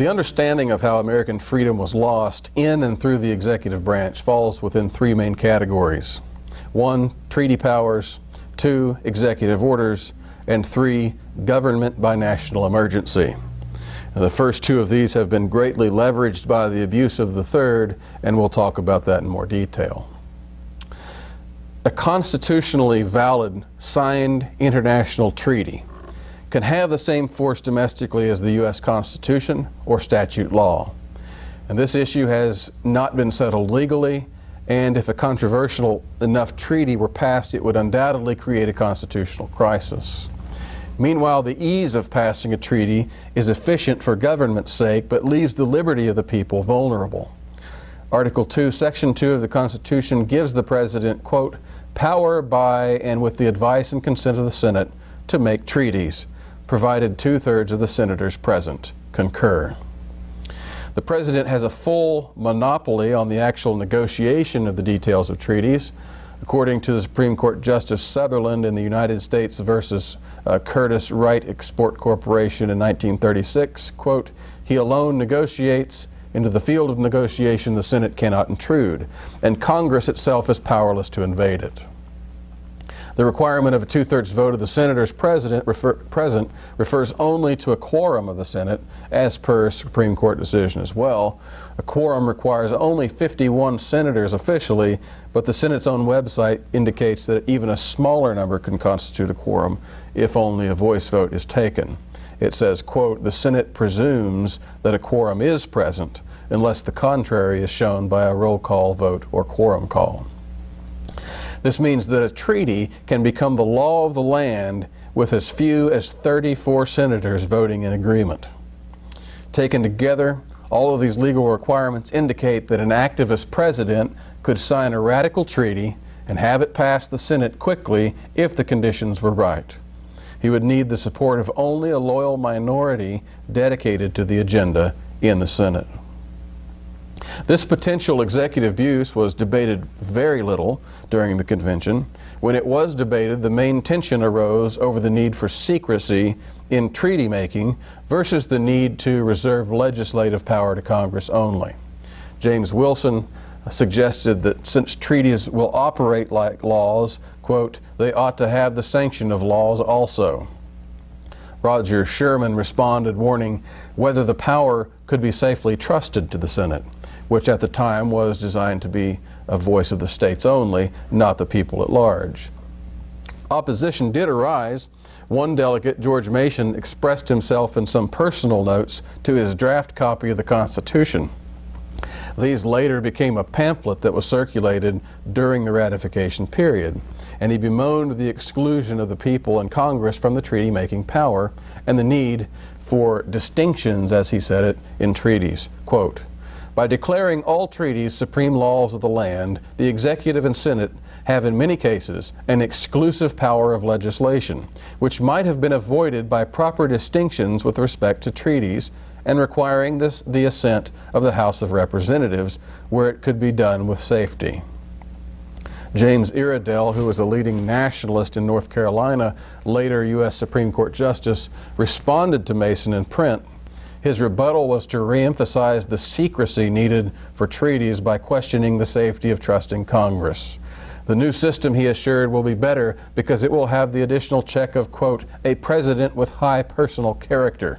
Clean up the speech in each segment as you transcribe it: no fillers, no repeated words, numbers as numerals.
The understanding of how American freedom was lost in and through the executive branch falls within three main categories. 1, treaty powers, 2, executive orders, and 3, government by national emergency. And the first two of these have been greatly leveraged by the abuse of the third, and we'll talk about that in more detail. A constitutionally valid signed international treaty can have the same force domestically as the U.S. Constitution or statute law. And this issue has not been settled legally, and if a controversial enough treaty were passed, it would undoubtedly create a constitutional crisis. Meanwhile, the ease of passing a treaty is efficient for government's sake, but leaves the liberty of the people vulnerable. Article 2, Section 2 of the Constitution gives the President, quote, power by and with the advice and consent of the Senate to make treaties, provided 2/3 of the senators present concur. The President has a full monopoly on the actual negotiation of the details of treaties. According to the Supreme Court Justice Sutherland in the United States versus Curtis Wright Export Corporation in 1936, quote, he alone negotiates. Into the field of negotiation the Senate cannot intrude, and Congress itself is powerless to invade it. The requirement of a 2/3 vote of the senators present refers only to a quorum of the Senate, as per Supreme Court decision as well. A quorum requires only 51 senators officially, but the Senate's own website indicates that even a smaller number can constitute a quorum if only a voice vote is taken. It says, quote, the Senate presumes that a quorum is present unless the contrary is shown by a roll call vote or quorum call. This means that a treaty can become the law of the land with as few as 34 senators voting in agreement. Taken together, all of these legal requirements indicate that an activist president could sign a radical treaty and have it pass the Senate quickly if the conditions were right. He would need the support of only a loyal minority dedicated to the agenda in the Senate. This potential executive abuse was debated very little during the convention. When it was debated, the main tension arose over the need for secrecy in treaty making versus the need to reserve legislative power to Congress only. James Wilson suggested that since treaties will operate like laws, quote, they ought to have the sanction of laws also. Roger Sherman responded, warning whether the power could be safely trusted to the Senate, which at the time was designed to be a voice of the states only, not the people at large. Opposition did arise. One delegate, George Mason, expressed himself in some personal notes to his draft copy of the Constitution. These later became a pamphlet that was circulated during the ratification period, and he bemoaned the exclusion of the people and Congress from the treaty-making power and the need for distinctions, as he said it, in treaties. Quote, by declaring all treaties supreme laws of the land, the executive and Senate have in many cases an exclusive power of legislation, which might have been avoided by proper distinctions with respect to treaties and requiring the assent of the House of Representatives where it could be done with safety. James Iredell, who was a leading nationalist in North Carolina, later U.S. Supreme Court Justice, responded to Mason in print. His rebuttal was to reemphasize the secrecy needed for treaties by questioning the safety of trusting Congress. The new system, he assured, will be better because it will have the additional check of, quote, a president with high personal character.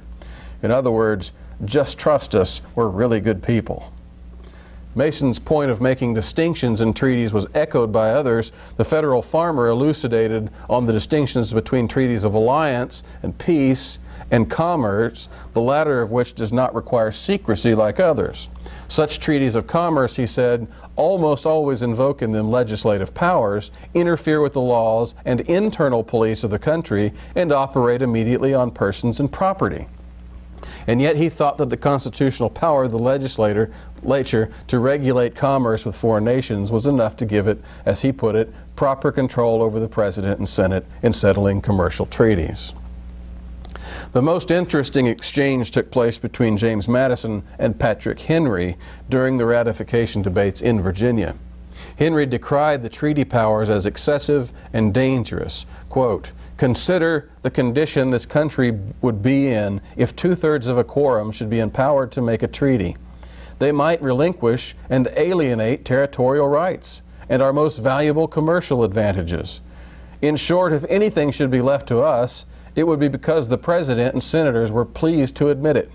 In other words, just trust us, we're really good people. Mason's point of making distinctions in treaties was echoed by others. The Federal Farmer elucidated on the distinctions between treaties of alliance and peace and commerce, the latter of which does not require secrecy like others. Such treaties of commerce, he said, almost always invoke in them legislative powers, interfere with the laws and internal police of the country, and operate immediately on persons and property. And yet he thought that the constitutional power of the legislature to regulate commerce with foreign nations was enough to give it, as he put it, proper control over the President and Senate in settling commercial treaties. The most interesting exchange took place between James Madison and Patrick Henry during the ratification debates in Virginia. Henry decried the treaty powers as excessive and dangerous. Quote, "Consider the condition this country would be in if 2/3 of a quorum should be empowered to make a treaty. They might relinquish and alienate territorial rights and our most valuable commercial advantages. In short, if anything should be left to us, it would be because the President and Senators were pleased to admit it.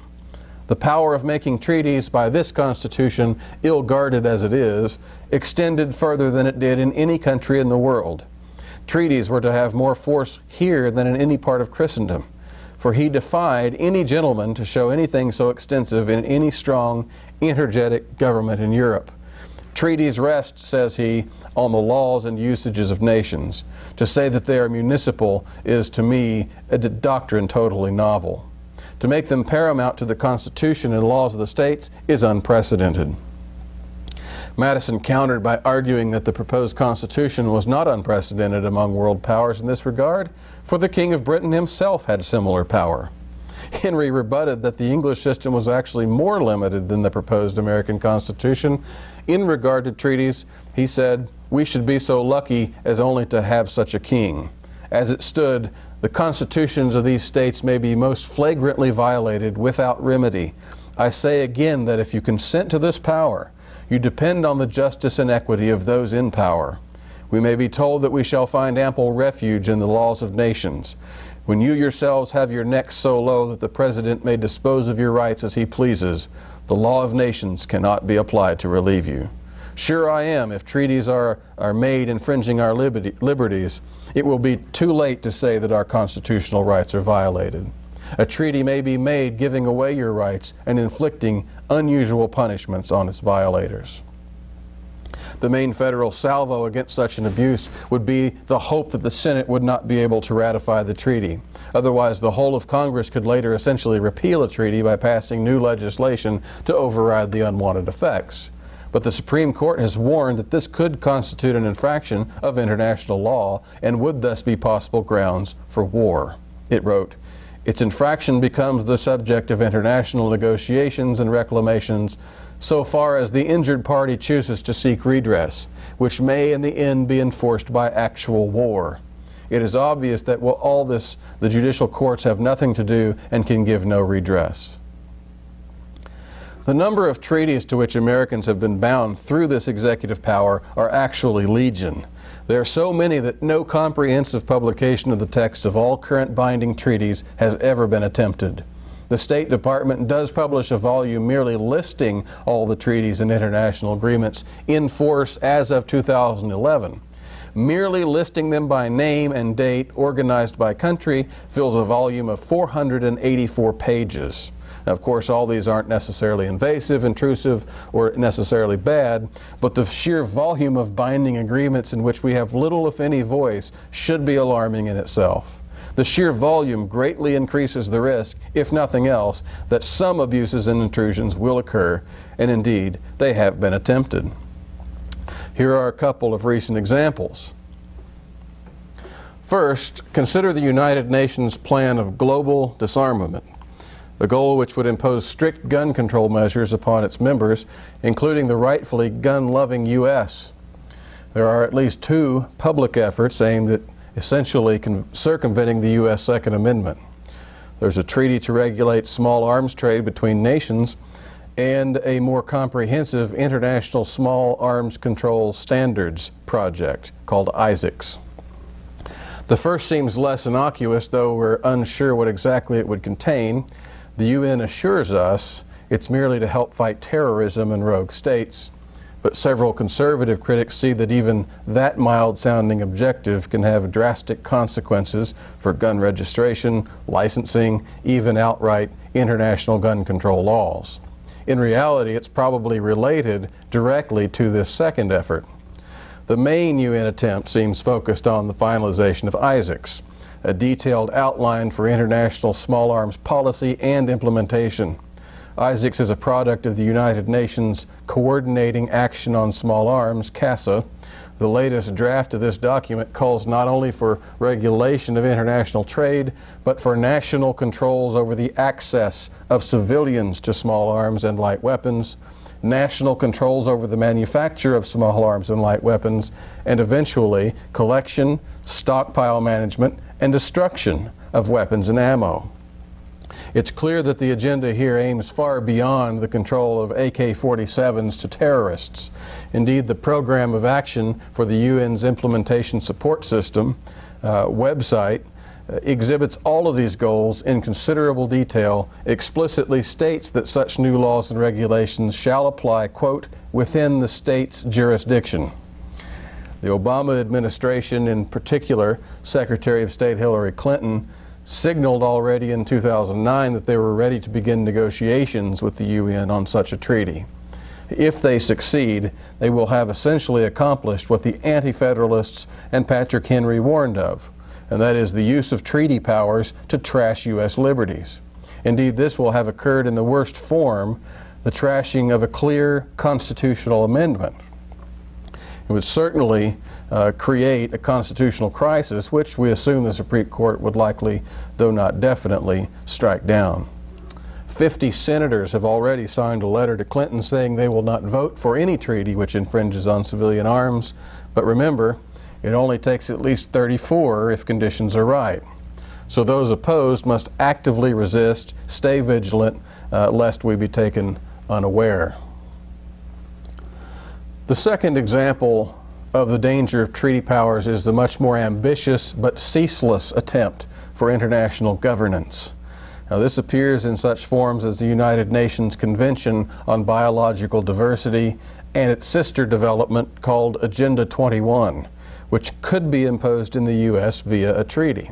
The power of making treaties by this Constitution, ill-guarded as it is, extended further than it did in any country in the world. Treaties were to have more force here than in any part of Christendom, for he defied any gentleman to show anything so extensive in any strong, energetic government in Europe. Treaties rest, says he, on the laws and usages of nations. To say that they are municipal is, to me, a doctrine totally novel. To make them paramount to the Constitution and laws of the states is unprecedented." Madison countered by arguing that the proposed Constitution was not unprecedented among world powers in this regard, for the King of Britain himself had similar power. Henry rebutted that the English system was actually more limited than the proposed American Constitution. In regard to treaties, he said, "We should be so lucky as only to have such a king. As it stood, the constitutions of these states may be most flagrantly violated without remedy. I say again that if you consent to this power, you depend on the justice and equity of those in power. We may be told that we shall find ample refuge in the laws of nations. When you yourselves have your necks so low that the President may dispose of your rights as he pleases, the law of nations cannot be applied to relieve you. Sure I am, if treaties are made infringing our liberties, it will be too late to say that our constitutional rights are violated. A treaty may be made giving away your rights and inflicting unusual punishments on its violators." The main federal salvo against such an abuse would be the hope that the Senate would not be able to ratify the treaty. Otherwise, the whole of Congress could later essentially repeal a treaty by passing new legislation to override the unwanted effects. But the Supreme Court has warned that this could constitute an infraction of international law and would thus be possible grounds for war. It wrote, "Its infraction becomes the subject of international negotiations and reclamations so far as the injured party chooses to seek redress, which may in the end be enforced by actual war. It is obvious that with all this, the judicial courts have nothing to do and can give no redress." The number of treaties to which Americans have been bound through this executive power are actually legion. There are so many that no comprehensive publication of the text of all current binding treaties has ever been attempted. The State Department does publish a volume merely listing all the treaties and international agreements in force as of 2011. Merely listing them by name and date, organized by country, fills a volume of 484 pages. Now, of course, all these aren't necessarily invasive, intrusive, or necessarily bad, but the sheer volume of binding agreements in which we have little, if any, voice should be alarming in itself. The sheer volume greatly increases the risk, if nothing else, that some abuses and intrusions will occur, and indeed, they have been attempted. Here are a couple of recent examples. First, consider the United Nations plan of global disarmament, a goal which would impose strict gun control measures upon its members, including the rightfully gun-loving U.S. There are at least two public efforts aimed at essentially circumventing the U.S. Second Amendment. There's a treaty to regulate small arms trade between nations and a more comprehensive international small arms control standards project called ISACS. The first seems less innocuous, though we're unsure what exactly it would contain. The UN assures us it's merely to help fight terrorism in rogue states, but several conservative critics see that even that mild-sounding objective can have drastic consequences for gun registration, licensing, even outright international gun control laws. In reality, it's probably related directly to this second effort. The main UN attempt seems focused on the finalization of ISACS, a detailed outline for international small arms policy and implementation. ISACS is a product of the United Nations Coordinating Action on Small Arms, CASA. The latest draft of this document calls not only for regulation of international trade, but for national controls over the access of civilians to small arms and light weapons, national controls over the manufacture of small arms and light weapons, and eventually collection, stockpile management, and destruction of weapons and ammo. It's clear that the agenda here aims far beyond the control of AK-47s to terrorists. Indeed, the Program of Action for the UN's Implementation Support System website exhibits all of these goals in considerable detail, explicitly states that such new laws and regulations shall apply, quote, within the state's jurisdiction. The Obama administration, in particular, Secretary of State Hillary Clinton, signaled already in 2009 that they were ready to begin negotiations with the UN on such a treaty. If they succeed, they will have essentially accomplished what the Anti-Federalists and Patrick Henry warned of, and that is the use of treaty powers to trash U.S. liberties. Indeed, this will have occurred in the worst form, the trashing of a clear constitutional amendment. It would certainly create a constitutional crisis, which we assume the Supreme Court would likely, though not definitely, strike down. 50 senators have already signed a letter to Clinton saying they will not vote for any treaty which infringes on civilian arms, but remember, it only takes at least 34 if conditions are right. So those opposed must actively resist, stay vigilant, lest we be taken unaware. The second example of the danger of treaty powers is the much more ambitious but ceaseless attempt for international governance. Now, this appears in such forms as the United Nations Convention on Biological Diversity and its sister development called Agenda 21, which could be imposed in the U.S. via a treaty.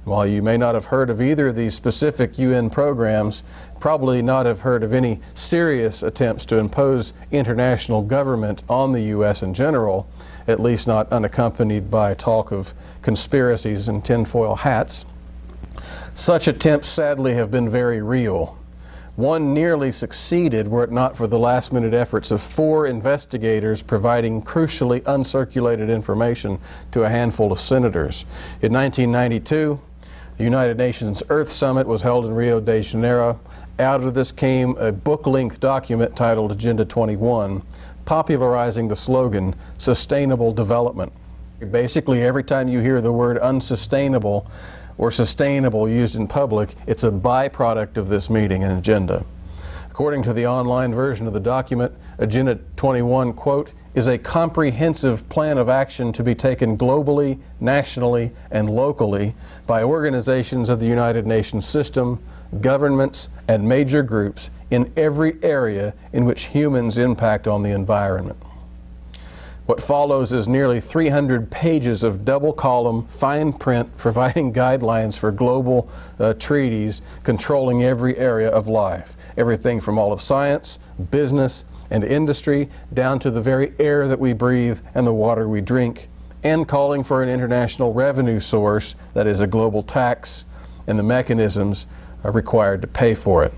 While you may not have heard of either of these specific UN programs, probably not have heard of any serious attempts to impose international government on the U.S. in general, at least not unaccompanied by talk of conspiracies and tinfoil hats. Such attempts sadly have been very real. One nearly succeeded were it not for the last-minute efforts of 4 investigators providing crucially uncirculated information to a handful of senators. In 1992, the United Nations Earth Summit was held in Rio de Janeiro. Out of this came a book-length document titled Agenda 21, popularizing the slogan, Sustainable Development. Basically, every time you hear the word unsustainable or sustainable used in public, it's a byproduct of this meeting and agenda. According to the online version of the document, Agenda 21, quote, is a comprehensive plan of action to be taken globally, nationally, and locally by organizations of the United Nations system, governments, and major groups in every area in which humans impact on the environment. What follows is nearly 300 pages of double-column, fine print providing guidelines for global treaties controlling every area of life, everything from all of science, business, and industry, down to the very air that we breathe and the water we drink, and calling for an international revenue source that is a global tax and the mechanisms required to pay for it.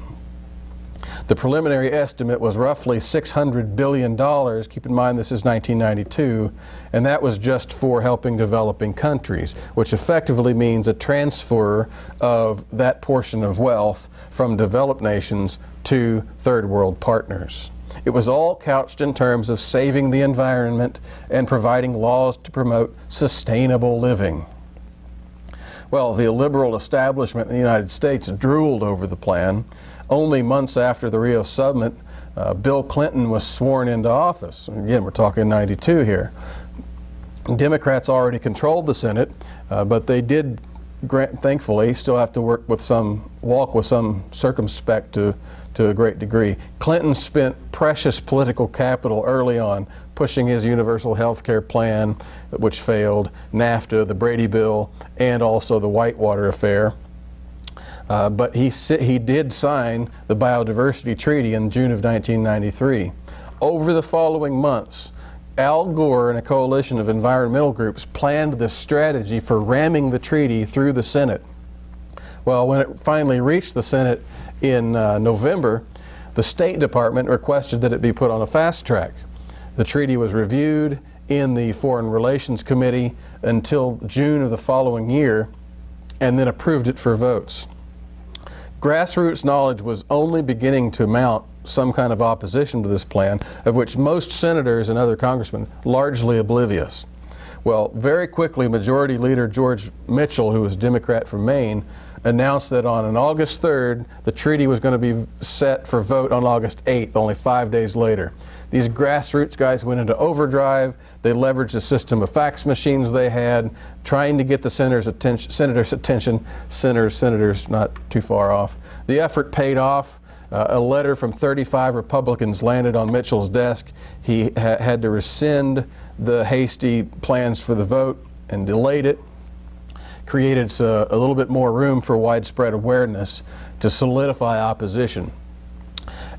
The preliminary estimate was roughly $600 billion. Keep in mind this is 1992, and that was just for helping developing countries, which effectively means a transfer of that portion of wealth from developed nations to third world partners. It was all couched in terms of saving the environment and providing laws to promote sustainable living. Well, the liberal establishment in the United States drooled over the plan. Only months after the Rio Summit, Bill Clinton was sworn into office. Again, we're talking 92 here. Democrats already controlled the Senate, but they did, thankfully, still have to walk with some circumspect to a great degree. Clinton spent precious political capital early on pushing his universal health care plan, which failed, NAFTA, the Brady Bill, and also the Whitewater affair. But he did sign the Biodiversity Treaty in June of 1993. Over the following months, Al Gore and a coalition of environmental groups planned the strategy for ramming the treaty through the Senate. Well, when it finally reached the Senate in November, the State Department requested that it be put on a fast track. The treaty was reviewed in the Foreign Relations Committee until June of the following year, and then approved it for votes. Grassroots knowledge was only beginning to mount some kind of opposition to this plan, of which most senators and other congressmen largely oblivious. Well, very quickly, Majority Leader George Mitchell, who was Democrat from Maine, announced that on August 3rd, the treaty was going to be set for vote on August 8th, only 5 days later. These grassroots guys went into overdrive. They leveraged the system of fax machines they had, trying to get the senators' attention. Senators not too far off. The effort paid off. A letter from 35 Republicans landed on Mitchell's desk. He had to rescind the hasty plans for the vote and delayed it. Created a little bit more room for widespread awareness to solidify opposition.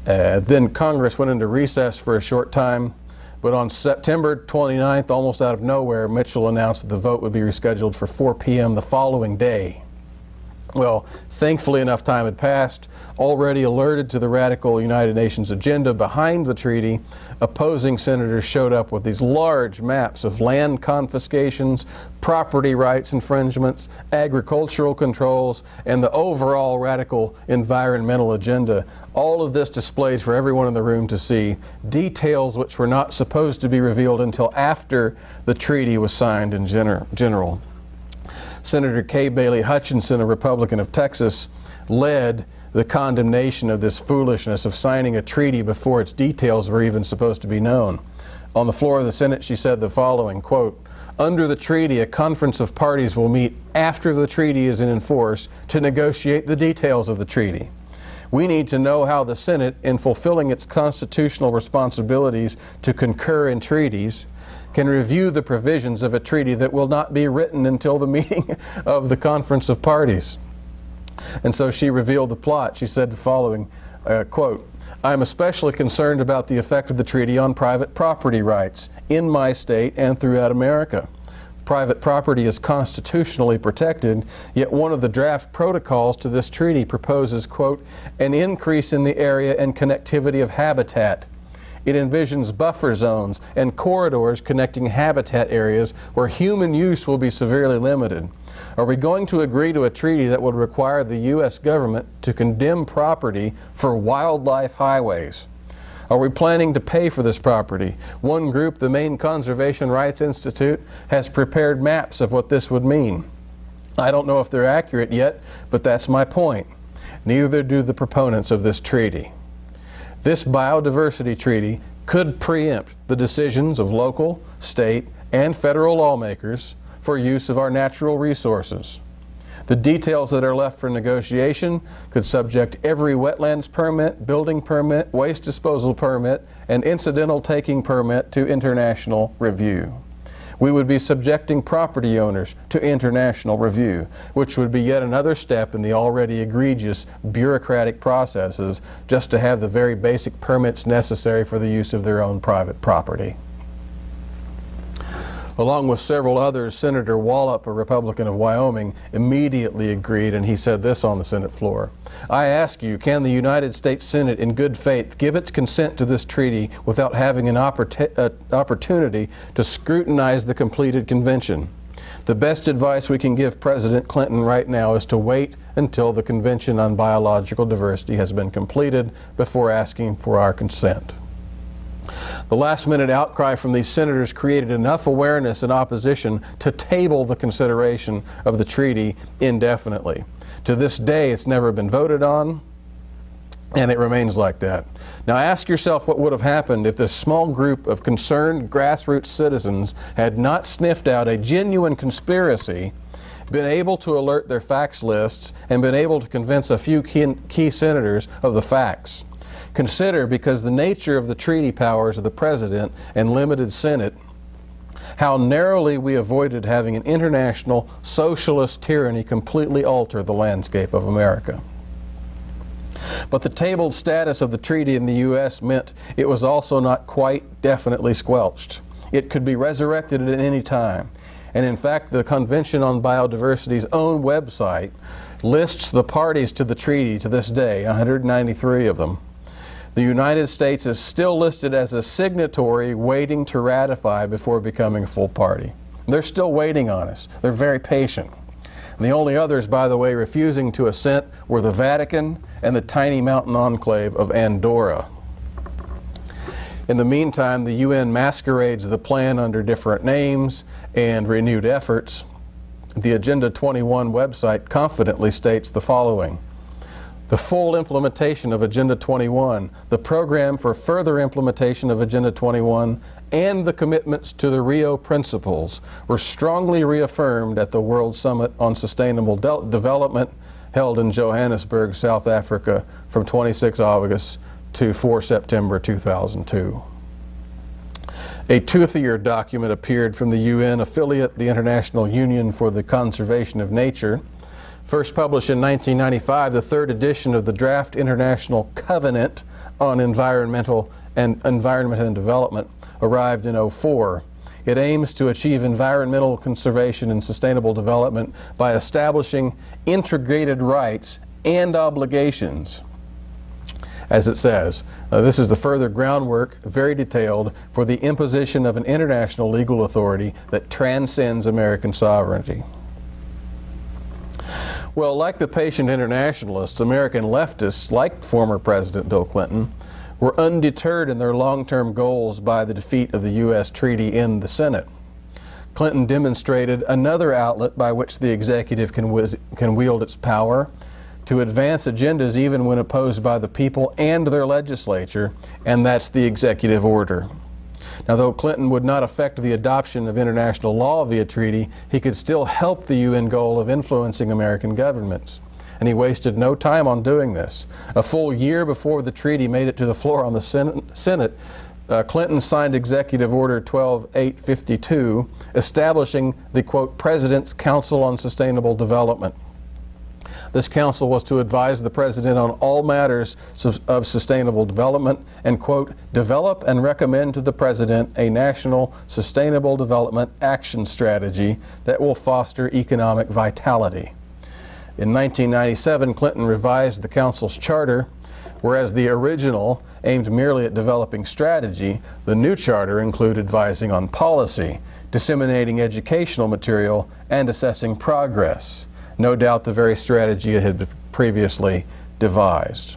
Then Congress went into recess for a short time, but on September 29th, almost out of nowhere, Mitchell announced that the vote would be rescheduled for 4 p.m. the following day. Well, thankfully enough time had passed. Already alerted to the radical United Nations agenda behind the treaty, opposing senators showed up with these large maps of land confiscations, property rights infringements, agricultural controls, and the overall radical environmental agenda. All of this displayed for everyone in the room to see, details which were not supposed to be revealed until after the treaty was signed in general. Senator Kay Bailey Hutchinson, a Republican of Texas, led the condemnation of this foolishness of signing a treaty before its details were even supposed to be known. On the floor of the Senate, she said the following, quote, "Under the treaty, a conference of parties will meet after the treaty is in force to negotiate the details of the treaty. We need to know how the Senate, in fulfilling its constitutional responsibilities to concur in treaties, can review the provisions of a treaty that will not be written until the meeting of the Conference of Parties." And so she revealed the plot. She said the following, quote, "I am especially concerned about the effect of the treaty on private property rights in my state and throughout America. Private property is constitutionally protected, yet one of the draft protocols to this treaty proposes, quote, an increase in the area and connectivity of habitat. It envisions buffer zones and corridors connecting habitat areas where human use will be severely limited. Are we going to agree to a treaty that would require the U.S. government to condemn property for wildlife highways? Are we planning to pay for this property? One group, the Maine Conservation Rights Institute, has prepared maps of what this would mean. I don't know if they're accurate yet, but that's my point. Neither do the proponents of this treaty. This biodiversity treaty could preempt the decisions of local, state, and federal lawmakers for use of our natural resources. The details that are left for negotiation could subject every wetlands permit, building permit, waste disposal permit, and incidental taking permit to international review. We would be subjecting property owners to international review, which would be yet another step in the already egregious bureaucratic processes just to have the very basic permits necessary for the use of their own private property. Along with several others, Senator Wallop, a Republican of Wyoming, immediately agreed, and he said this on the Senate floor. I ask you, can the United States Senate in good faith give its consent to this treaty without having an opportunity to scrutinize the completed convention? The best advice we can give President Clinton right now is to wait until the Convention on Biological Diversity has been completed before asking for our consent. The last-minute outcry from these senators created enough awareness and opposition to table the consideration of the treaty indefinitely. To this day, it's never been voted on, and it remains like that. Now ask yourself what would have happened if this small group of concerned grassroots citizens had not sniffed out a genuine conspiracy, been able to alert their facts lists, and been able to convince a few key senators of the facts. Consider, because the nature of the treaty powers of the President and limited Senate, how narrowly we avoided having an international socialist tyranny completely alter the landscape of America. But the tabled status of the treaty in the U.S. meant it was also not quite definitely squelched. It could be resurrected at any time. And in fact, the Convention on Biodiversity's own website lists the parties to the treaty to this day, 193 of them. The United States is still listed as a signatory waiting to ratify before becoming a full party. They're still waiting on us. They're very patient. And the only others, by the way, refusing to assent were the Vatican and the tiny mountain enclave of Andorra. In the meantime, the UN masquerades the plan under different names and renewed efforts. The Agenda 21 website confidently states the following: the full implementation of Agenda 21, the program for further implementation of Agenda 21, and the commitments to the Rio Principles were strongly reaffirmed at the World Summit on Sustainable Development held in Johannesburg, South Africa from 26 August to 4 September 2002. A toothier document appeared from the UN affiliate, the International Union for the Conservation of Nature. First published in 1995, the third edition of the Draft International Covenant on Environment and Development arrived in 2004. It aims to achieve environmental conservation and sustainable development by establishing integrated rights and obligations. As it says, this is the further groundwork, very detailed, for the imposition of an international legal authority that transcends American sovereignty. Well, like the patient internationalists, American leftists, like former President Bill Clinton, were undeterred in their long-term goals by the defeat of the U.S. treaty in the Senate. Clinton demonstrated another outlet by which the executive can wield its power to advance agendas even when opposed by the people and their legislature, and that's the executive order. Now, though Clinton would not affect the adoption of international law via treaty, he could still help the UN goal of influencing American governments. And he wasted no time on doing this. A full year before the treaty made it to the floor on the Senate, Clinton signed Executive Order 12852, establishing the, quote, President's Council on Sustainable Development. This council was to advise the President on all matters of sustainable development and, quote, develop and recommend to the President a national sustainable development action strategy that will foster economic vitality. In 1997, Clinton revised the council's charter. Whereas the original aimed merely at developing strategy, the new charter included advising on policy, disseminating educational material, and assessing progress. No doubt the very strategy it had previously devised.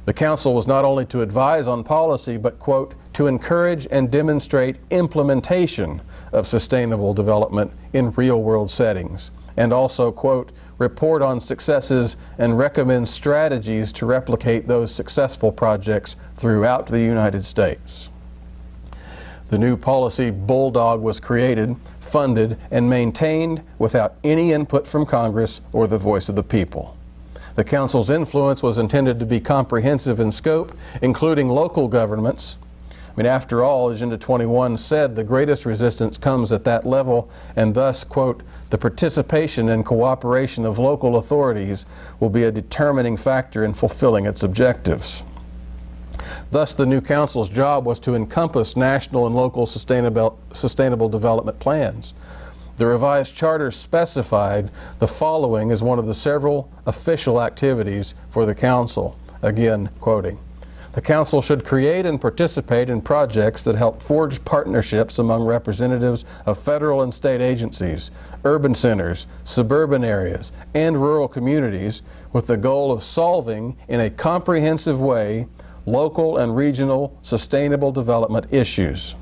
The council was not only to advise on policy, but, quote, to encourage and demonstrate implementation of sustainable development in real-world settings, and also, quote, report on successes and recommend strategies to replicate those successful projects throughout the United States. The new policy bulldog was created, funded, and maintained without any input from Congress or the voice of the people. The Council's influence was intended to be comprehensive in scope, including local governments. I mean, after all, Agenda 21 said the greatest resistance comes at that level, and thus, quote, the participation and cooperation of local authorities will be a determining factor in fulfilling its objectives. Thus, the new Council's job was to encompass national and local sustainable development plans. The revised charter specified the following as one of the several official activities for the Council. Again, quoting, the Council should create and participate in projects that help forge partnerships among representatives of federal and state agencies, urban centers, suburban areas, and rural communities with the goal of solving in a comprehensive way local and regional sustainable development issues.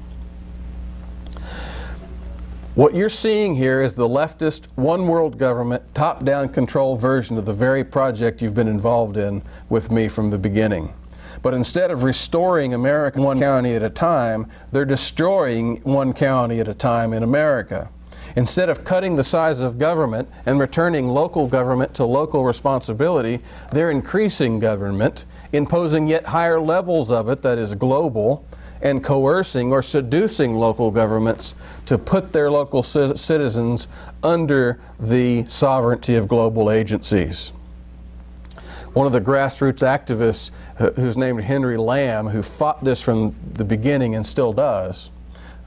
What you're seeing here is the leftist, one world government, top-down control version of the very project you've been involved in with me from the beginning. But instead of restoring America one county at a time, they're destroying one county at a time in America. Instead of cutting the size of government and returning local government to local responsibility, they're increasing government, imposing yet higher levels of it that is global, and coercing or seducing local governments to put their local citizens under the sovereignty of global agencies. One of the grassroots activists, who's named Henry Lamb, who fought this from the beginning and still does,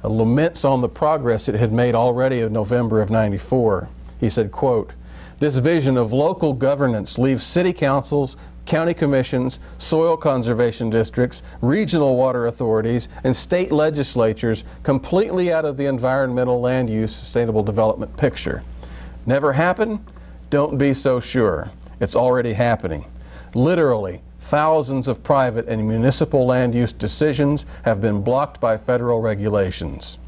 laments on the progress it had made already in November of '94. He said, quote, this vision of local governance leaves city councils, county commissions, soil conservation districts, regional water authorities, and state legislatures completely out of the environmental land use sustainable development picture. Never happen? Don't be so sure. It's already happening. Literally, thousands of private and municipal land use decisions have been blocked by federal regulations.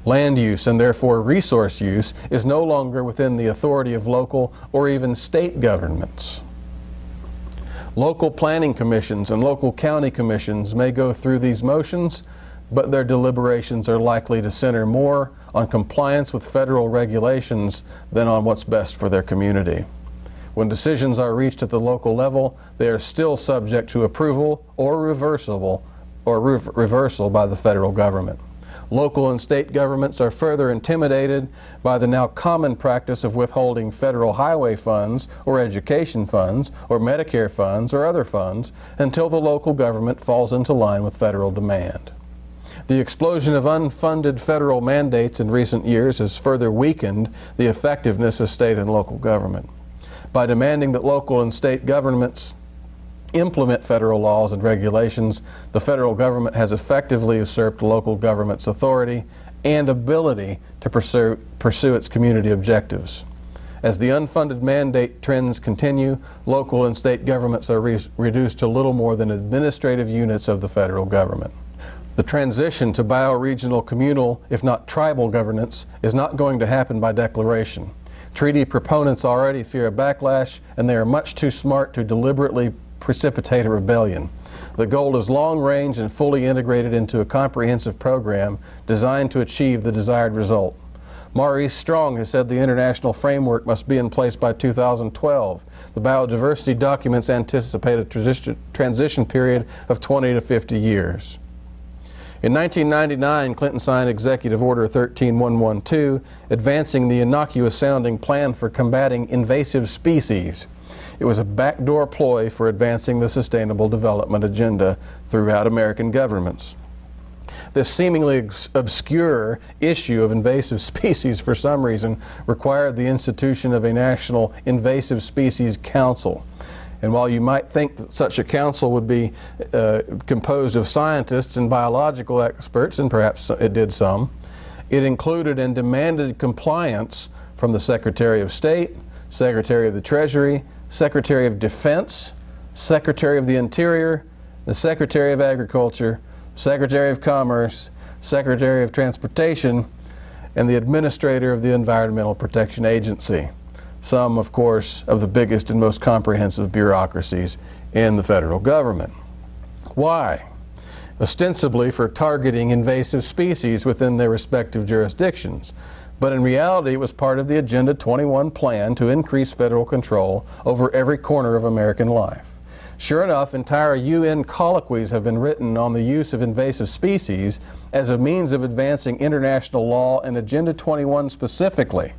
Land use, and therefore resource use, is no longer within the authority of local or even state governments. Local planning commissions and local county commissions may go through these motions, but their deliberations are likely to center more on compliance with federal regulations than on what's best for their community. When decisions are reached at the local level, they are still subject to approval or reversal by the federal government. Local and state governments are further intimidated by the now common practice of withholding federal highway funds or education funds or Medicare funds or other funds until the local government falls into line with federal demand. The explosion of unfunded federal mandates in recent years has further weakened the effectiveness of state and local government. By demanding that local and state governments implement federal laws and regulations, the federal government has effectively usurped local government's authority and ability to pursue its community objectives. As the unfunded mandate trends continue, local and state governments are reduced to little more than administrative units of the federal government. The transition to bioregional, communal, if not tribal governance is not going to happen by declaration. Treaty proponents already fear a backlash, and they are much too smart to deliberately precipitate a rebellion. The goal is long-range and fully integrated into a comprehensive program designed to achieve the desired result. Maurice Strong has said the international framework must be in place by 2012. The biodiversity documents anticipate a transition period of 20 to 50 years. In 1999, Clinton signed Executive Order 13112, advancing the innocuous-sounding plan for combating invasive species. It was a backdoor ploy for advancing the Sustainable Development Agenda throughout American governments. This seemingly obscure issue of invasive species, for some reason, required the institution of a National Invasive Species Council. And while you might think that such a council would be composed of scientists and biological experts, and perhaps it did some, it included and demanded compliance from the Secretary of State, Secretary of the Treasury, Secretary of Defense, Secretary of the Interior, the Secretary of Agriculture, Secretary of Commerce, Secretary of Transportation, and the Administrator of the Environmental Protection Agency. Some, of course, of the biggest and most comprehensive bureaucracies in the federal government. Why? Ostensibly for targeting invasive species within their respective jurisdictions. But in reality, it was part of the Agenda 21 plan to increase federal control over every corner of American life. Sure enough, entire UN colloquies have been written on the use of invasive species as a means of advancing international law and Agenda 21 specifically.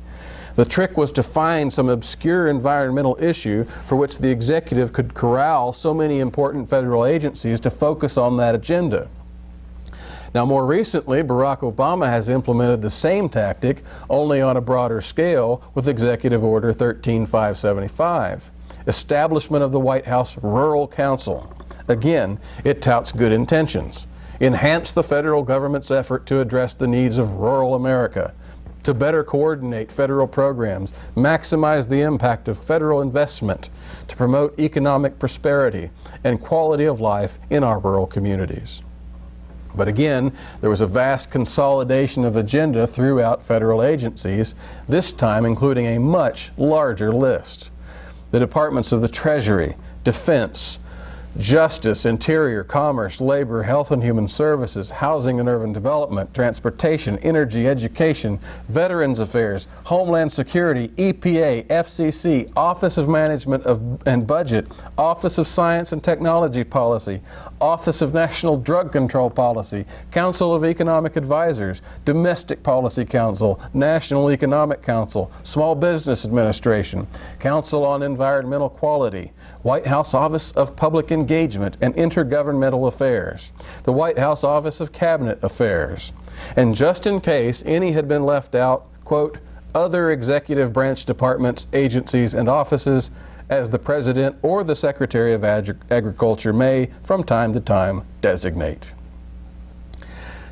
The trick was to find some obscure environmental issue for which the executive could corral so many important federal agencies to focus on that agenda. Now, more recently, Barack Obama has implemented the same tactic, only on a broader scale, with Executive Order 13575, establishment of the White House Rural Council. Again, it touts good intentions. Enhance the federal government's effort to address the needs of rural America, to better coordinate federal programs, maximize the impact of federal investment, to promote economic prosperity and quality of life in our rural communities. But again, there was a vast consolidation of agenda throughout federal agencies, this time including a much larger list. The departments of the Treasury, Defense, Justice, Interior, Commerce, Labor, Health and Human Services, Housing and Urban Development, Transportation, Energy, Education, Veterans Affairs, Homeland Security, EPA, FCC, Office of Management and Budget, Office of Science and Technology Policy, Office of National Drug Control Policy, Council of Economic Advisors, Domestic Policy Council, National Economic Council, Small Business Administration, Council on Environmental Quality, White House Office of Public Engagement and Intergovernmental Affairs, the White House Office of Cabinet Affairs, and just in case any had been left out, quote, other executive branch departments, agencies, and offices as the President or the Secretary of Agriculture may, from time to time, designate.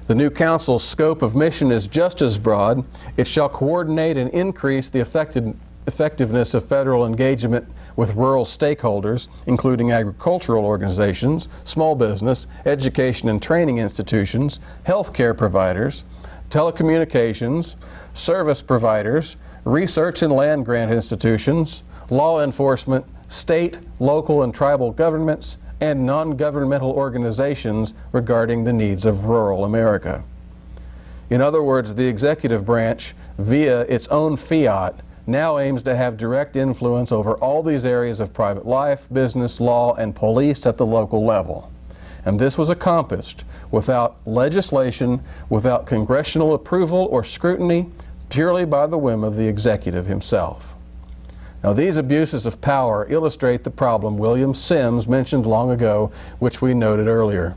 The new council's scope of mission is just as broad. It shall coordinate and increase the effectiveness of federal engagement with rural stakeholders, including agricultural organizations, small business, education and training institutions, healthcare providers, telecommunications, service providers, research and land grant institutions, law enforcement, state, local, and tribal governments, and non-governmental organizations regarding the needs of rural America. In other words, the executive branch, via its own fiat, now aims to have direct influence over all these areas of private life, business, law, and police at the local level. And this was accomplished without legislation, without congressional approval or scrutiny, purely by the whim of the executive himself. Now, these abuses of power illustrate the problem William Sims mentioned long ago, which we noted earlier.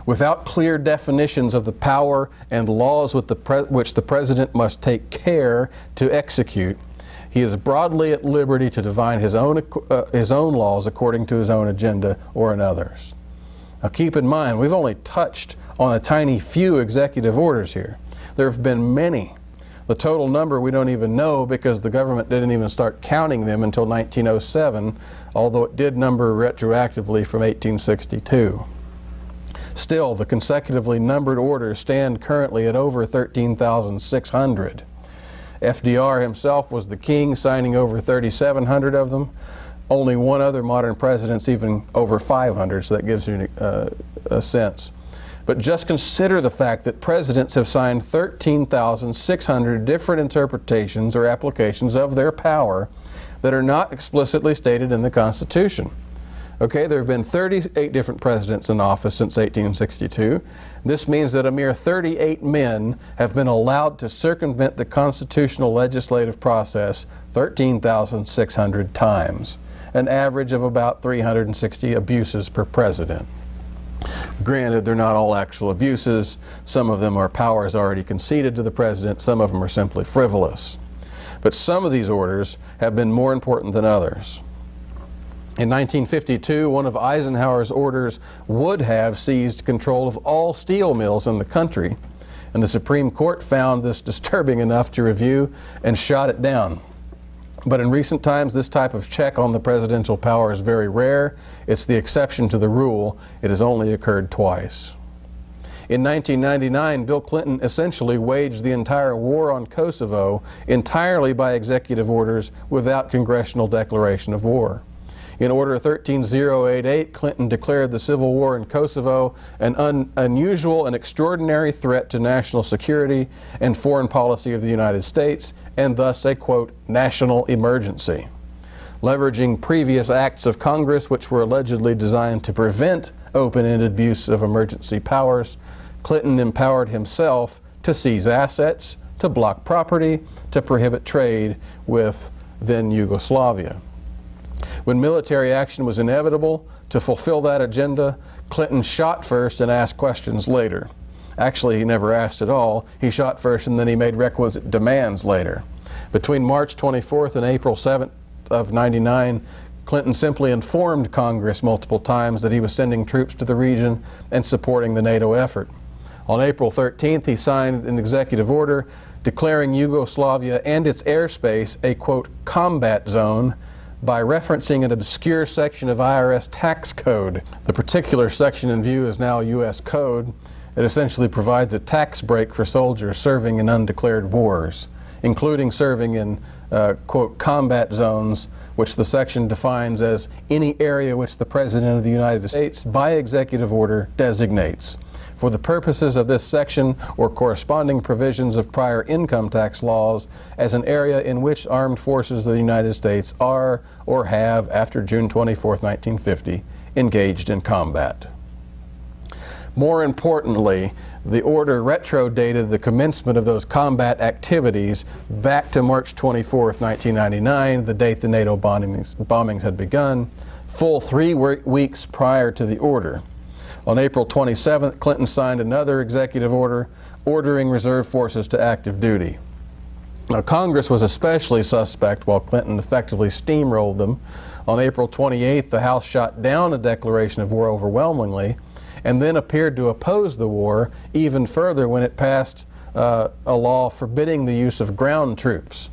Without clear definitions of the power and laws which the President must take care to execute, he is broadly at liberty to define his own laws according to his own agenda or another's. Now, keep in mind, we've only touched on a tiny few executive orders here. There have been many. The total number we don't even know because the government didn't even start counting them until 1907, although it did number retroactively from 1862. Still, the consecutively numbered orders stand currently at over 13,600. FDR himself was the king, signing over 3,700 of them. Only one other modern president's even over 500, so that gives you a sense. But just consider the fact that presidents have signed 13,600 different interpretations or applications of their power that are not explicitly stated in the Constitution. Okay, there have been 38 different presidents in office since 1862. This means that a mere 38 men have been allowed to circumvent the constitutional legislative process 13,600 times, an average of about 360 abuses per president. Granted, they're not all actual abuses. Some of them are powers already conceded to the president. Some of them are simply frivolous. But some of these orders have been more important than others. In 1952, one of Eisenhower's orders would have seized control of all steel mills in the country, and the Supreme Court found this disturbing enough to review and shot it down. But in recent times, this type of check on the presidential power is very rare. It's the exception to the rule. It has only occurred twice. In 1999, Bill Clinton essentially waged the entire war on Kosovo entirely by executive orders without congressional declaration of war. In Order 13088, Clinton declared the civil war in Kosovo an unusual and extraordinary threat to national security and foreign policy of the United States, and thus a, quote, national emergency. Leveraging previous acts of Congress which were allegedly designed to prevent open-ended abuse of emergency powers, Clinton empowered himself to seize assets, to block property, to prohibit trade with then Yugoslavia. When military action was inevitable, to fulfill that agenda, Clinton shot first and asked questions later. Actually, he never asked at all. He shot first and then he made requisite demands later. Between March 24th and April 7th of '99, Clinton simply informed Congress multiple times that he was sending troops to the region and supporting the NATO effort. On April 13th, he signed an executive order declaring Yugoslavia and its airspace a, quote, combat zone, by referencing an obscure section of IRS tax code. The particular section in view is now U.S. Code. It essentially provides a tax break for soldiers serving in undeclared wars, including serving in, quote, combat zones, which the section defines as any area which the President of the United States, by executive order, designates. For the purposes of this section or corresponding provisions of prior income tax laws as an area in which armed forces of the United States are or have, after June 24, 1950, engaged in combat. More importantly, the order retrodated the commencement of those combat activities back to March 24, 1999, the date the NATO bombings had begun, full 3 weeks prior to the order. On April 27th, Clinton signed another executive order ordering reserve forces to active duty. Now, Congress was especially suspect while Clinton effectively steamrolled them. On April 28th, the House shot down a declaration of war overwhelmingly and then appeared to oppose the war even further when it passed a law forbidding the use of ground troops.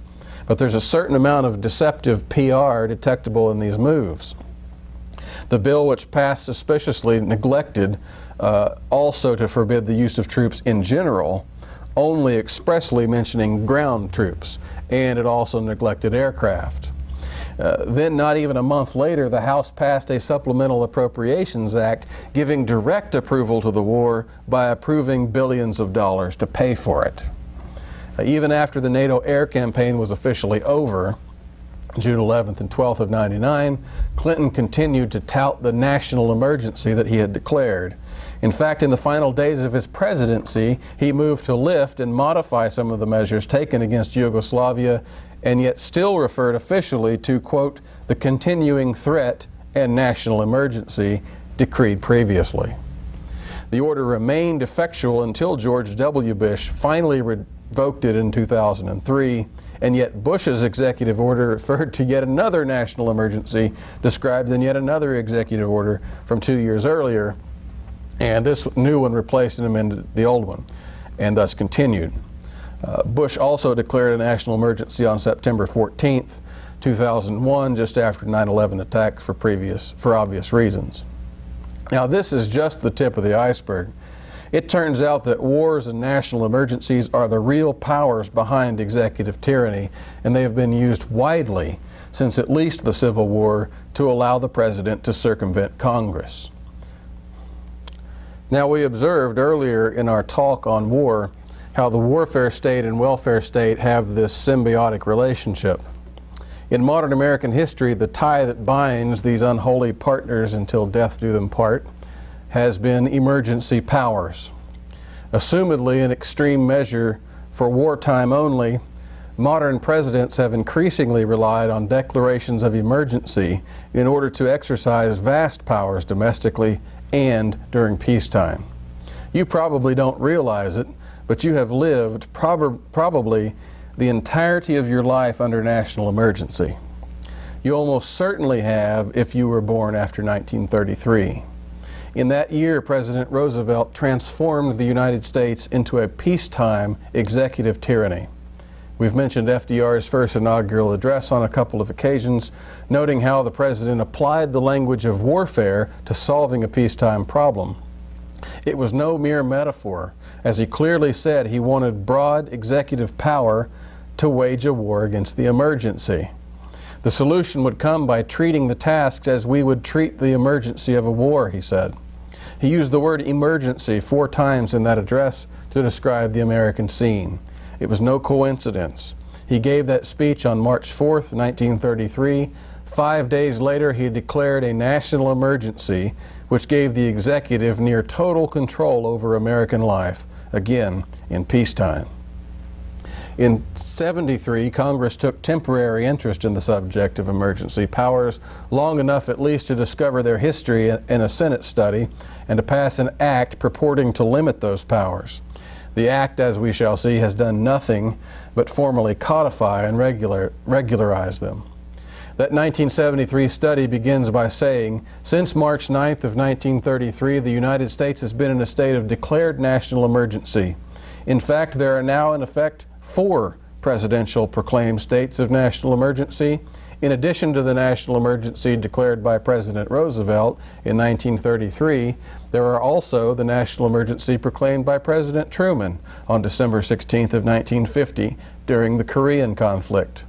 but there's a certain amount of deceptive PR detectable in these moves. The bill, which passed suspiciously, neglected also to forbid the use of troops in general, only expressly mentioning ground troops, and it also neglected aircraft. Then, not even a month later, the House passed a Supplemental Appropriations Act giving direct approval to the war by approving billions of dollars to pay for it. Even after the NATO air campaign was officially over, June 11th and 12th of '99, Clinton continued to tout the national emergency that he had declared. In fact, in the final days of his presidency, he moved to lift and modify some of the measures taken against Yugoslavia, and yet still referred officially to, quote, the continuing threat and national emergency decreed previously. The order remained effectual until George W. Bush finally revoked it in 2003, and yet Bush's executive order referred to yet another national emergency described in yet another executive order from 2 years earlier, and this new one replaced and amended the old one, and thus continued. Bush also declared a national emergency on September 14th, 2001, just after 9/11 attacks for obvious reasons. Now, this is just the tip of the iceberg. It turns out that wars and national emergencies are the real powers behind executive tyranny, and they have been used widely since at least the Civil War to allow the president to circumvent Congress. Now, we observed earlier in our talk on war how the warfare state and welfare state have this symbiotic relationship. In modern American history, the tie that binds these unholy partners until death do them part has been emergency powers. Assumedly an extreme measure for wartime only, modern presidents have increasingly relied on declarations of emergency in order to exercise vast powers domestically and during peacetime. You probably don't realize it, but you have lived probably the entirety of your life under national emergency. You almost certainly have if you were born after 1933. In that year, President Roosevelt transformed the United States into a peacetime executive tyranny. We've mentioned FDR's first inaugural address on a couple of occasions, noting how the president applied the language of warfare to solving a peacetime problem. It was no mere metaphor, as he clearly said he wanted broad executive power to wage a war against the emergency. The solution would come by treating the tasks as we would treat the emergency of a war, he said. He used the word emergency 4 times in that address to describe the American scene. It was no coincidence. He gave that speech on March 4th, 1933. 5 days later, he declared a national emergency, which gave the executive near total control over American life, again, in peacetime. In '73, Congress took temporary interest in the subject of emergency powers, long enough at least to discover their history in a Senate study and to pass an act purporting to limit those powers. The act, as we shall see, has done nothing but formally codify and regularize them. That 1973 study begins by saying, since March 9th of 1933, the United States has been in a state of declared national emergency. In fact, there are now in effect 4 presidential proclaimed states of national emergency. In addition to the national emergency declared by President Roosevelt in 1933, there are also the national emergency proclaimed by President Truman on December 16th of 1950 during the Korean conflict,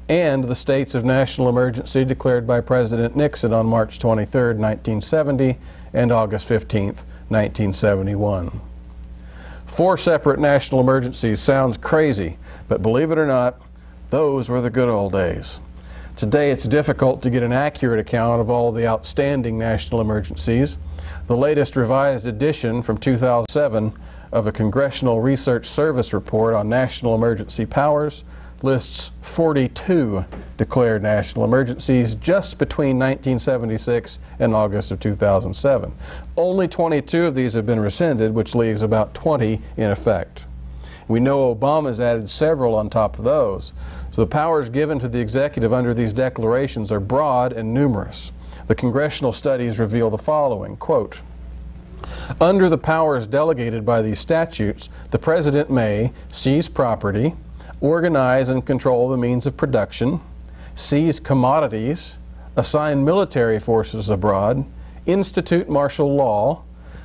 and the states of national emergency declared by President Nixon on March 23rd, 1970 and August 15th, 1971. 4 separate national emergencies sounds crazy, but believe it or not, those were the good old days. Today it's difficult to get an accurate account of all the outstanding national emergencies. The latest revised edition from 2007 of a Congressional Research Service report on national emergency powers lists 42 declared national emergencies just between 1976 and August of 2007. Only 22 of these have been rescinded, which leaves about 20 in effect. We know Obama's added several on top of those. So the powers given to the executive under these declarations are broad and numerous. The congressional studies reveal the following, quote, under the powers delegated by these statutes, the President may seize property, organize and control the means of production, seize commodities, assign military forces abroad, institute martial law,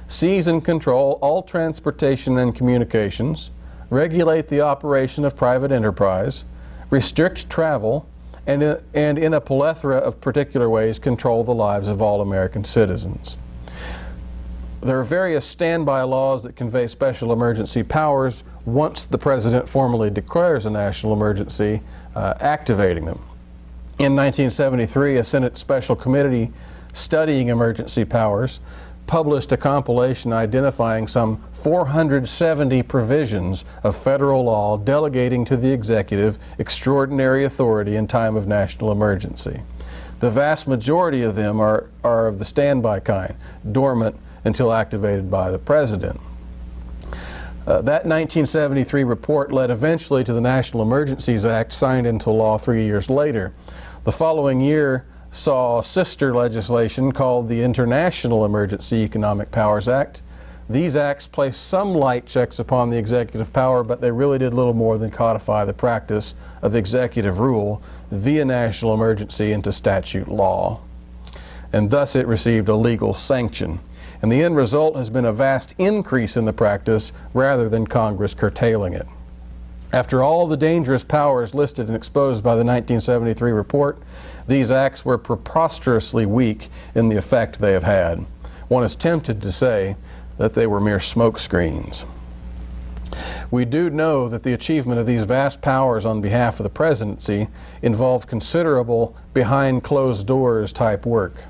seize and control all transportation and communications, regulate the operation of private enterprise, restrict travel, and in a plethora of particular ways control the lives of all American citizens. There are various standby laws that convey special emergency powers once the President formally declares a national emergency, activating them. In 1973, a Senate Special Committee studying emergency powers published a compilation identifying some 470 provisions of federal law delegating to the executive extraordinary authority in time of national emergency. The vast majority of them are of the standby kind, dormant until activated by the President. That 1973 report led eventually to the National Emergencies Act, signed into law 3 years later. The following year saw sister legislation called the International Emergency Economic Powers Act. These acts placed some light checks upon the executive power, but they really did little more than codify the practice of executive rule via national emergency into statute law. And thus it received a legal sanction. And the end result has been a vast increase in the practice rather than Congress curtailing it. After all the dangerous powers listed and exposed by the 1973 report, these acts were preposterously weak in the effect they have had. One is tempted to say that they were mere smokescreens. We do know that the achievement of these vast powers on behalf of the presidency involved considerable behind closed doors type work.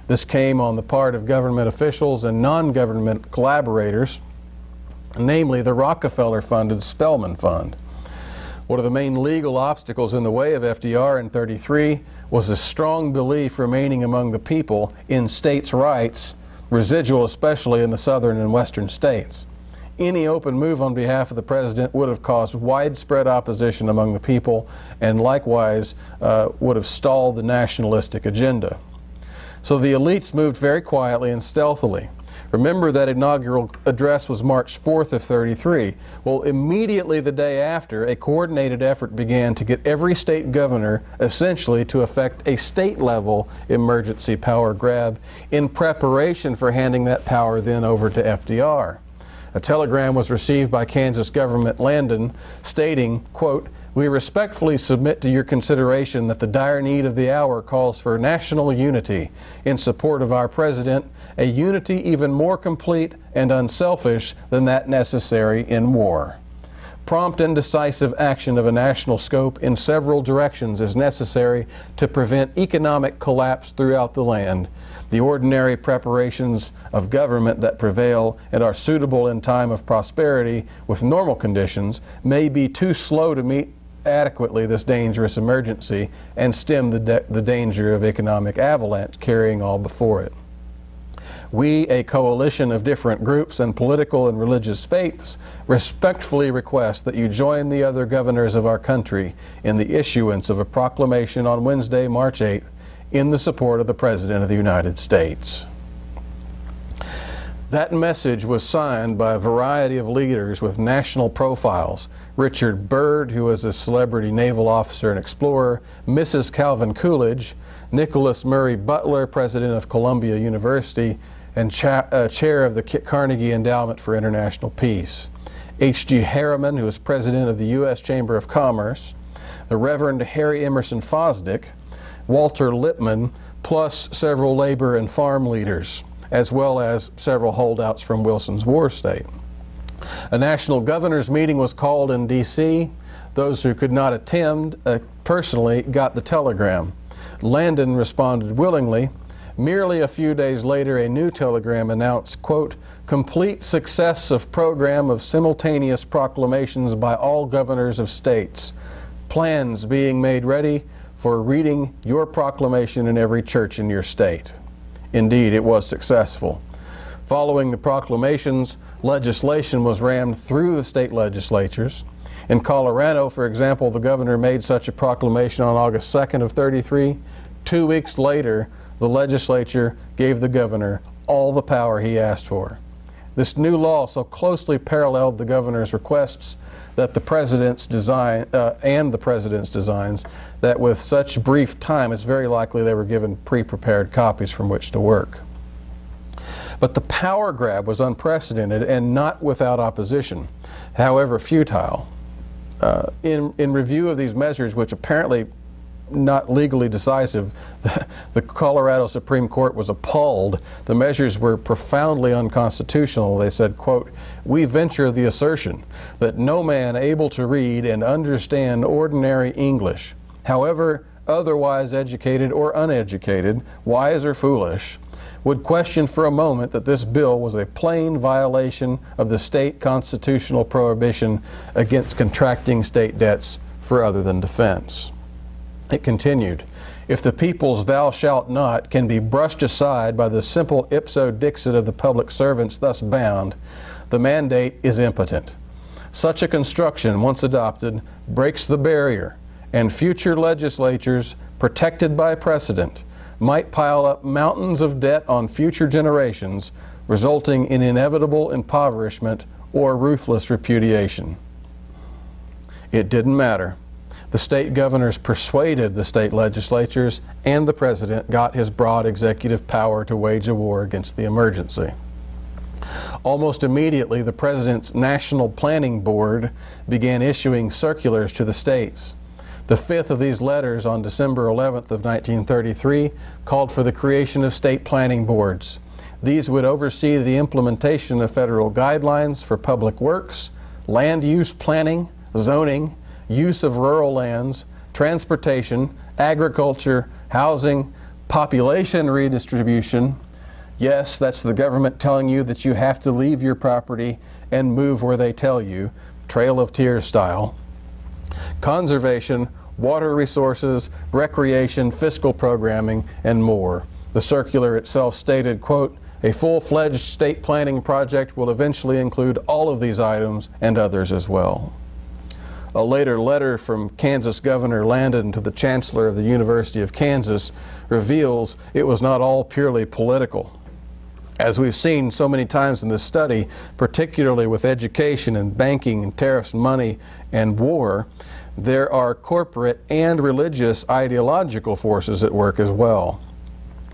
This came on the part of government officials and non-government collaborators, namely the Rockefeller-funded Spellman Fund. One of the main legal obstacles in the way of FDR in '33 was a strong belief remaining among the people in states' rights, residual especially in the southern and western states. Any open move on behalf of the President would have caused widespread opposition among the people and likewise would have stalled the nationalistic agenda. So the elites moved very quietly and stealthily. Remember that inaugural address was March 4th of '33. Well, immediately the day after, a coordinated effort began to get every state governor essentially to effect a state-level emergency power grab in preparation for handing that power then over to FDR. A telegram was received by Kansas Government Landon stating, quote, "We respectfully submit to your consideration that the dire need of the hour calls for national unity in support of our President, a unity even more complete and unselfish than that necessary in war. Prompt and decisive action of a national scope in several directions is necessary to prevent economic collapse throughout the land. The ordinary preparations of government that prevail and are suitable in time of prosperity with normal conditions may be too slow to meet adequately this dangerous emergency and stem the danger of economic avalanche carrying all before it. We, a coalition of different groups and political and religious faiths, respectfully request that you join the other governors of our country in the issuance of a proclamation on Wednesday, March 8th, in the support of the President of the United States." That message was signed by a variety of leaders with national profiles. Richard Byrd, who was a celebrity naval officer and explorer, Mrs. Calvin Coolidge, Nicholas Murray Butler, president of Columbia University, and chair of the Carnegie Endowment for International Peace, H.G. Harriman, who was president of the U.S. Chamber of Commerce, the Reverend Harry Emerson Fosdick, Walter Lippmann, plus several labor and farm leaders, as well as several holdouts from Wilson's War State. A national governors meeting was called in D.C. Those who could not attend personally got the telegram. Landon responded willingly. Merely a few days later, a new telegram announced, quote, "Complete success of program of simultaneous proclamations by all governors of states. Plans being made ready for reading your proclamation in every church in your state." Indeed, it was successful. Following the proclamations, legislation was rammed through the state legislatures. In Colorado, for example, the governor made such a proclamation on August 2nd of '33. 2 weeks later, the legislature gave the governor all the power he asked for. This new law so closely paralleled the governor's requests that the president's designs that with such brief time, it's very likely they were given pre-prepared copies from which to work. But the power grab was unprecedented and not without opposition, however futile. In review of these measures, which apparently not legally decisive, the Colorado Supreme Court was appalled. The measures were profoundly unconstitutional. They said, quote, "We venture the assertion that no man able to read and understand ordinary English, however otherwise educated or uneducated, wise or foolish, would question for a moment that this bill was a plain violation of the state constitutional prohibition against contracting state debts for other than defense." It continued, "If the people's 'thou shalt not' can be brushed aside by the simple ipso dixit of the public servants thus bound, the mandate is impotent. Such a construction, once adopted, breaks the barrier, and future legislatures, protected by precedent, might pile up mountains of debt on future generations, resulting in inevitable impoverishment or ruthless repudiation." It didn't matter. The state governors persuaded the state legislatures, and the president got his broad executive power to wage a war against the emergency. Almost immediately, the president's National Planning Board began issuing circulars to the states. The fifth of these letters, on December 11th of 1933, called for the creation of state planning boards. These would oversee the implementation of federal guidelines for public works, land use planning, zoning, use of rural lands, transportation, agriculture, housing, population redistribution. Yes, that's the government telling you that you have to leave your property and move where they tell you, Trail of Tears style. Conservation, water resources, recreation, fiscal programming, and more. The circular itself stated, quote, "A full-fledged state planning project will eventually include all of these items and others as well." A later letter from Kansas Governor Landon to the Chancellor of the University of Kansas reveals it was not all purely political. As we've seen so many times in this study, particularly with education and banking and tariffs, money and war, there are corporate and religious ideological forces at work as well.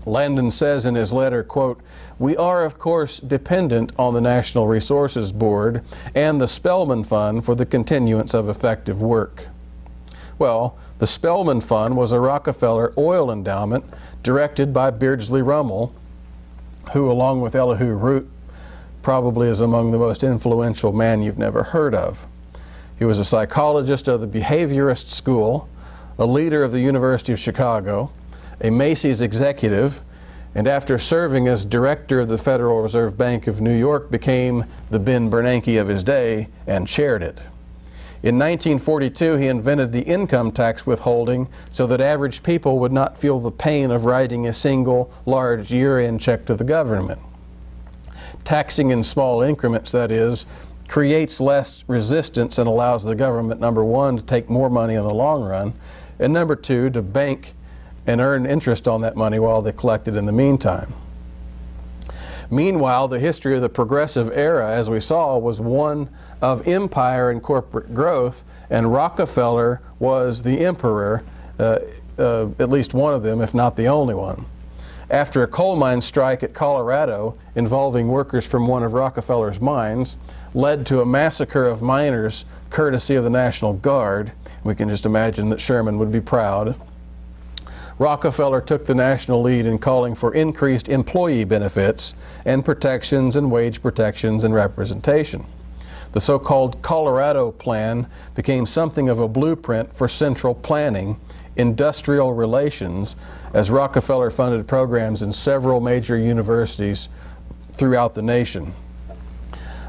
Landon says in his letter, quote, "We are, of course, dependent on the National Resources Board and the Spelman Fund for the continuance of effective work." Well, the Spelman Fund was a Rockefeller oil endowment directed by Beardsley Rummel, who, along with Elihu Root, probably is among the most influential man you've never heard of. He was a psychologist of the behaviorist school, a leader of the University of Chicago, a Macy's executive, and after serving as director of the Federal Reserve Bank of New York, became the Ben Bernanke of his day and chaired it. In 1942, he invented the income tax withholding so that average people would not feel the pain of writing a single large year-end check to the government. Taxing in small increments, that is, creates less resistance and allows the government, number one, to take more money in the long run, and number two, to bank and earn interest on that money while they collect it in the meantime. Meanwhile, the history of the progressive era, as we saw, was one of empire and corporate growth, and Rockefeller was the emperor, at least one of them, if not the only one. After a coal mine strike at Colorado involving workers from one of Rockefeller's mines led to a massacre of miners courtesy of the National Guard, we can just imagine that Sherman would be proud. Rockefeller took the national lead in calling for increased employee benefits and protections and wage protections and representation. The so-called Colorado Plan became something of a blueprint for central planning, industrial relations, as Rockefeller funded programs in several major universities throughout the nation.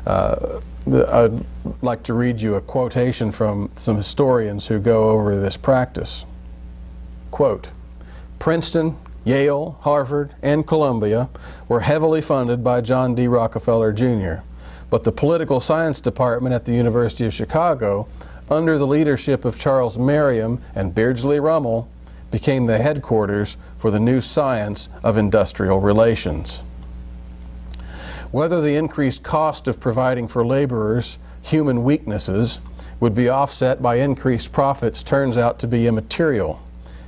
I'd like to read you a quotation from some historians who go over this practice. Quote, "Princeton, Yale, Harvard, and Columbia were heavily funded by John D. Rockefeller, Jr., but the political science department at the University of Chicago, under the leadership of Charles Merriam and Beardsley Rummel, became the headquarters for the new science of industrial relations." Whether the increased cost of providing for laborers human weaknesses would be offset by increased profits turns out to be immaterial.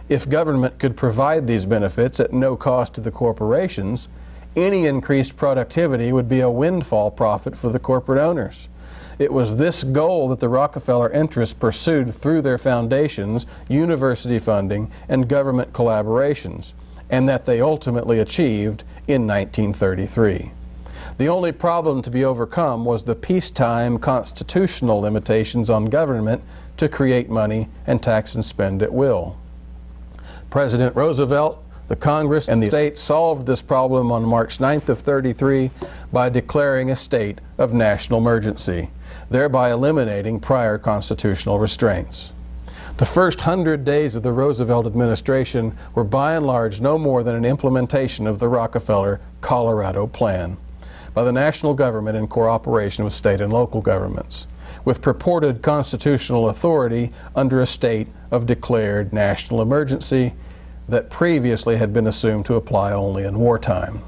If government could provide these benefits at no cost to the corporations, any increased productivity would be a windfall profit for the corporate owners. It was this goal that the Rockefeller interests pursued through their foundations, university funding, and government collaborations, and that they ultimately achieved in 1933. The only problem to be overcome was the peacetime constitutional limitations on government to create money and tax and spend at will. President Roosevelt, the Congress, and the states solved this problem on March 9th of '33 by declaring a state of national emergency, thereby eliminating prior constitutional restraints. The first 100 days of the Roosevelt administration were by and large no more than an implementation of the Rockefeller Colorado Plan by the national government in cooperation with state and local governments, with purported constitutional authority under a state of declared national emergency that previously had been assumed to apply only in wartime.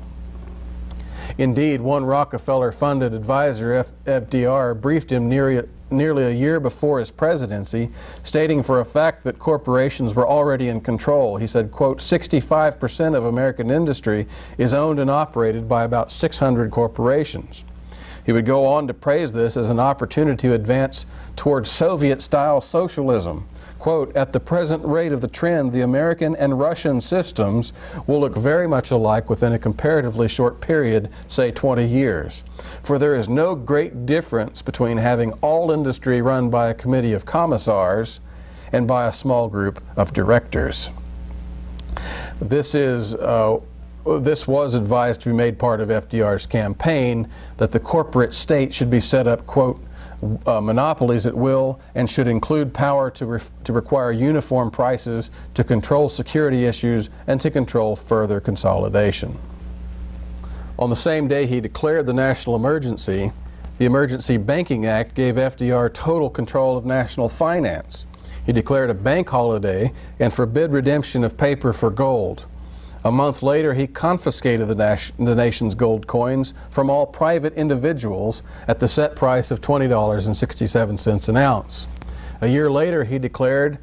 Indeed, one Rockefeller-funded advisor, FDR, briefed him nearly a year before his presidency, stating for a fact that corporations were already in control. He said, quote, 65% of American industry is owned and operated by about 600 corporations. He would go on to praise this as an opportunity to advance towards Soviet-style socialism. Quote, at the present rate of the trend, the American and Russian systems will look very much alike within a comparatively short period, say 20 years. For there is no great difference between having all industry run by a committee of commissars and by a small group of directors. This was advised to be made part of FDR's campaign, that the corporate state should be set up, quote, monopolies at will, and should include power to require uniform prices, to control security issues, and to control further consolidation. On the same day he declared the national emergency, the Emergency Banking Act gave FDR total control of national finance. He declared a bank holiday and forbid redemption of paper for gold. A month later, he confiscated the nation's gold coins from all private individuals at the set price of $20.67 an ounce. A year later, he declared,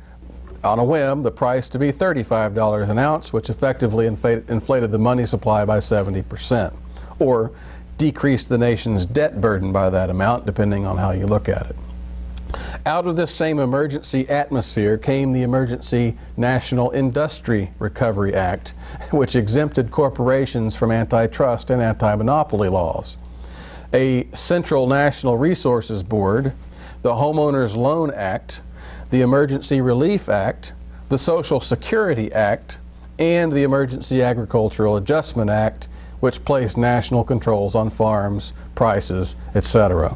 on a whim, the price to be $35 an ounce, which effectively inflated the money supply by 70%, or decreased the nation's debt burden by that amount, depending on how you look at it. Out of this same emergency atmosphere came the Emergency National Industry Recovery Act, which exempted corporations from antitrust and anti-monopoly laws. A Central National Resources Board, the Homeowners Loan Act, the Emergency Relief Act, the Social Security Act, and the Emergency Agricultural Adjustment Act, which placed national controls on farms, prices, etc.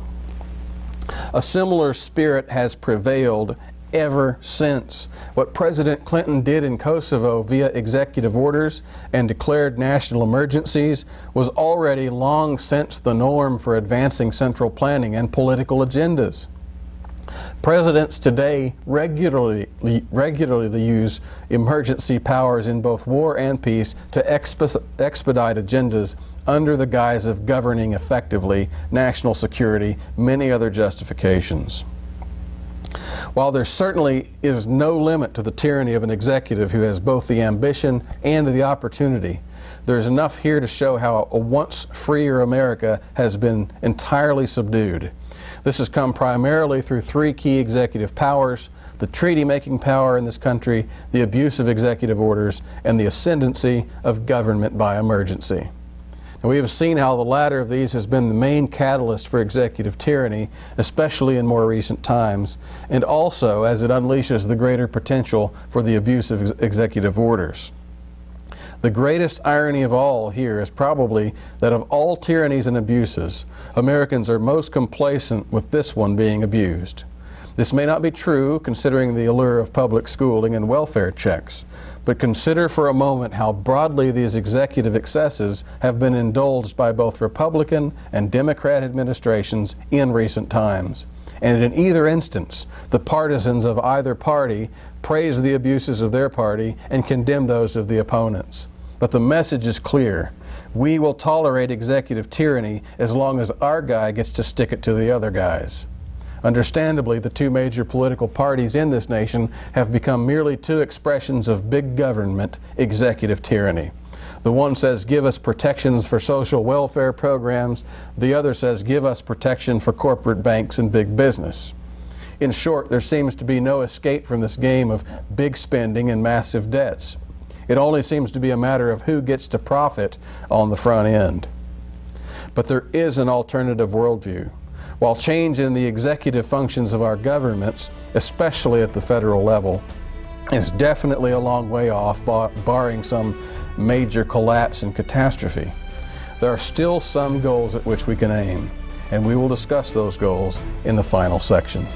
A similar spirit has prevailed ever since. What President Clinton did in Kosovo via executive orders and declared national emergencies was already long since the norm for advancing central planning and political agendas. Presidents today regularly use emergency powers in both war and peace to expedite agendas under the guise of governing effectively national security, many other justifications. While there certainly is no limit to the tyranny of an executive who has both the ambition and the opportunity, there is enough here to show how a once freer America has been entirely subdued. This has come primarily through three key executive powers: the treaty-making power in this country, the abuse of executive orders, and the ascendancy of government by emergency. And we have seen how the latter of these has been the main catalyst for executive tyranny, especially in more recent times, and also as it unleashes the greater potential for the abuse of executive orders. The greatest irony of all here is probably that of all tyrannies and abuses, Americans are most complacent with this one being abused. This may not be true considering the allure of public schooling and welfare checks, but consider for a moment how broadly these executive excesses have been indulged by both Republican and Democrat administrations in recent times. And in either instance, the partisans of either party praise the abuses of their party and condemn those of the opponents. But the message is clear. We will tolerate executive tyranny as long as our guy gets to stick it to the other guys. Understandably, the two major political parties in this nation have become merely two expressions of big government executive tyranny. The one says, give us protections for social welfare programs. The other says, give us protection for corporate banks and big business. In short, there seems to be no escape from this game of big spending and massive debts. It only seems to be a matter of who gets to profit on the front end. But there is an alternative worldview. While change in the executive functions of our governments, especially at the federal level, is definitely a long way off, barring some major collapse and catastrophe, there are still some goals at which we can aim, and we will discuss those goals in the final section.